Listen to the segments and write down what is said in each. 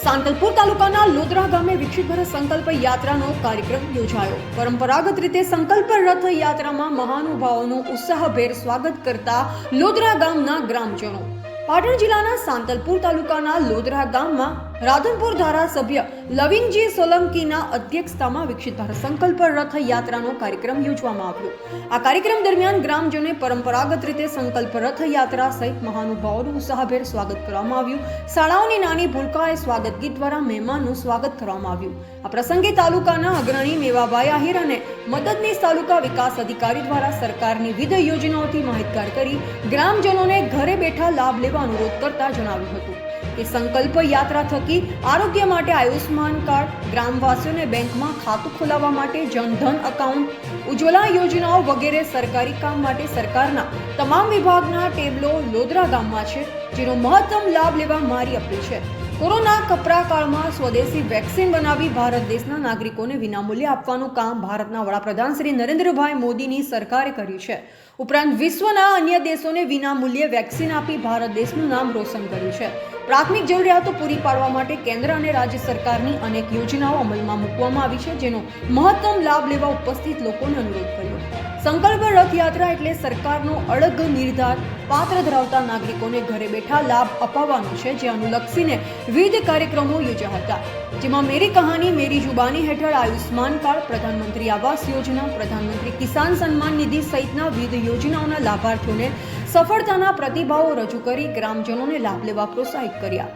સાંતલપુર તાલુકાના લોદરા ગામે વિકસિત ભારત સંકલ્પ યાત્રાનો કાર્યક્રમ યોજાયો। પરંપરાગત રીતે સંકલ્પ રથ યાત્રામાં મહાનુભાવોનું ઉત્સાહભેર સ્વાગત કરતા લોદરા ગામના ગ્રામજનો। પાટણ જિલ્લાના સાંતલપુર તાલુકાના લોદરા ગામમાં રાધનપુર ધારાસભ્ય લવિંગજી સોલંકીના અધ્યક્ષતામાં વિકસિત ભારત સંકલ્પ રથ યાત્રાનો કાર્યક્રમ યોજવામાં આવ્યો। આ કાર્યક્રમ દરમિયાન ગ્રામજનોએ પરંપરાગત રીતે સંકલ્પ રથ યાત્રા સહિત મહાનુભાવોનું ઉત્સાહભેર સ્વાગત કરવામાં આવ્યું। શાળાઓની નાની ભૂલકાએ સ્વાગત ગીત દ્વારા મહેમાનનું સ્વાગત કરવામાં આવ્યું। આ પ્રસંગે તાલુકાના અગ્રણી મેવાભાઈ આહિર અને મદદનીશ તાલુકા વિકાસ અધિકારી દ્વારા સરકારની વિવિધ યોજનાઓથી માહિતગાર કરી ગ્રામજનોને ઘરે બેઠા લાભ લેવા અનુરોધ કરતા જણાવ્યું હતું કે સંકલ્પ યાત્રા થકી આરોગ્ય માટે આયુષ્માન કાર્ડ, ગ્રામવાસીઓને બેંકમાં ખાતું ખોલાવવા માટે જનધન એકાઉન્ટ, ઉજ્જવલા યોજનાઓ વગેરે સરકારી કામ માટે સરકારના તમામ વિભાગના ટેબલો લોદરા ગામમાં છે, જેનો મહત્તમ લાભ લેવા મારી અપીલ છે। કોરોના કપરા કાળમાં સ્વદેશી વેક્સિન બનાવી ભારત દેશના નાગરિકોને વિનામૂલ્યે આપવાનું કામ ભારતના વડાપ્રધાન શ્રી નરેન્દ્રભાઈ મોદીની સરકારે કર્યું છે। ઉપરાંત વિશ્વના અન્ય દેશોને વિનામૂલ્યે વેક્સિન આપી ભારત દેશનું નામ રોશન કર્યું છે। પ્રાથમિક જરૂરિયાતો પૂરી પાડવા માટે કેન્દ્ર અને રાજ્ય સરકારની અનેક યોજનાઓ અમલમાં મૂકવામાં આવી છે, જેનો મહત્તમ લાભ લેવા ઉપસ્થિત લોકોને અનુરોધ કર્યો। સંકલ્પ રથયાત્રા એટલે સરકારનો અડગ નિર્ધાર પાત્ર ધરાવતા નાગરિકોને ઘરે બેઠા લાભ અપાવવાનો છે, જે અનુલક્ષીને વિવિધ કાર્યક્રમો યોજ્યા હતા, જેમાં મેરી કહાની મેરી જુબાની હેઠળ આયુષ્માન કાર્ડ, પ્રધાનમંત્રી આવાસ યોજના, પ્રધાનમંત્રી કિસાન સન્માન નિધિ સહિતના વિવિધ યોજનાઓના લાભાર્થીઓને સફળતાના પ્રતિભાવો રજૂ કરી ગ્રામજનોને લાભ લેવા પ્રોત્સાહિત કર્યા।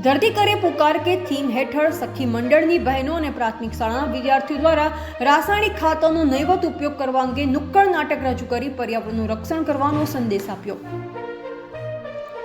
ધરતી કરે પુકાર કે થીમ હેઠળ સખી મંડળની બહેનો અને પ્રાથમિક શાળાના વિદ્યાર્થીઓ દ્વારા રાસાયણિક ખાતરનો નહિવત ઉપયોગ કરવા અંગે નુક્કડ નાટક રજૂ કરી પર્યાવરણનું રક્ષણ કરવાનો સંદેશ આપ્યો।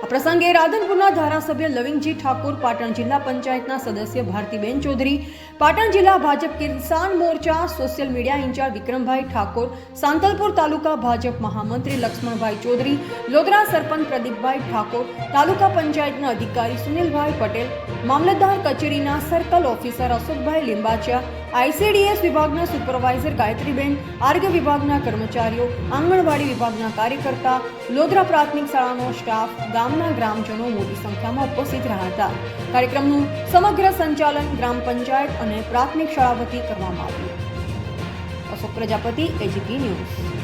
આ પ્રસંગે રાધનપુરના ધારાસભ્ય લવિંગજી ઠાકોર, પાટણ જિલ્લા પંચાયતના સદસ્ય ભારતીબેન ચૌધરી, પાટણ જિલ્લા ભાજપ કિસાન મોરચા સોશિયલ મીડિયા ઇન્ચાર્જ વિક્રમભાઈ ઠાકોર, સાંતલપુર તાલુકા ભાજપ મહામંત્રી લક્ષ્મણભાઈ ચૌધરી, લોદરા સરપંચ પ્રદીપભાઈ ઠાકોર, તાલુકા પંચાયતના અધિકારી સુનિલભાઈ પટેલ, મામલતદાર કચેરીના સર્કલ ઓફિસર અશોકભાઈ લિંબાચિયા, ICDS વિભાગના સુપરવાઇઝર ગાયત્રીબેન, આરોગ્ય વિભાગના કર્મચારીઓ, આંગણવાડી વિભાગના કાર્યકર્તા, લોદરા પ્રાથમિક શાળાનો સ્ટાફ, ગામના ગ્રામજનો મોટી સંખ્યામાં ઉપસ્થિત રહ્યા હતા। કાર્યક્રમનું સમગ્ર સંચાલન ગ્રામ પંચાયત અને પ્રાથમિક શાળા વતી કરવામાં આવ્યું। Ashok Prajapati, AGP news.